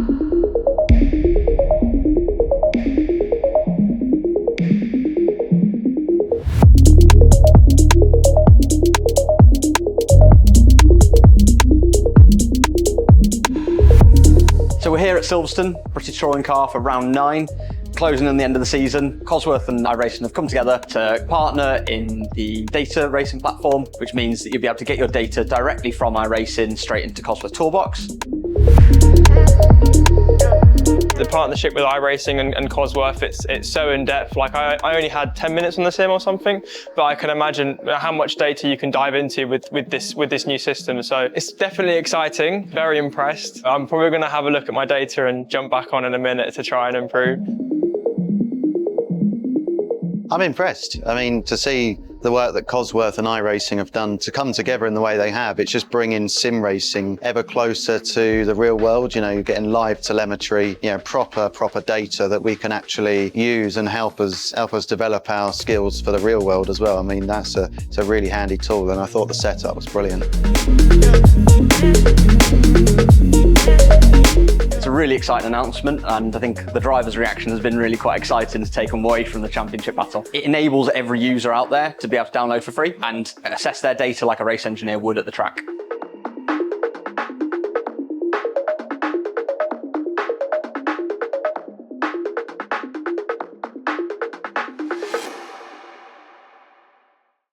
So we're here at Silverstone, British Touring Car for round 9, closing in the end of the season. Cosworth and iRacing have come together to partner in the data racing platform, which means that you'll be able to get your data directly from iRacing straight into Cosworth Toolbox. The partnership with iRacing and Cosworth, it's so in-depth. Like I only had 10 minutes on the sim or something, but I can imagine how much data you can dive into with this new system. So it's definitely exciting, very impressed. I'm probably going to have a look at my data and jump back on in a minute to try and improve. I'm impressed. I mean, to see the work that Cosworth and iRacing have done to come together in the way they have, it's just bringing sim racing ever closer to the real world. You know, you're getting live telemetry, you know, proper data that we can actually use and help us develop our skills for the real world as well. I mean, it's a really handy tool, and I thought the setup was brilliant. It's a really exciting announcement, and I think the driver's reaction has been really quite exciting to take them away from the championship battle. It enables every user out there to be able to download for free and assess their data like a race engineer would at the track.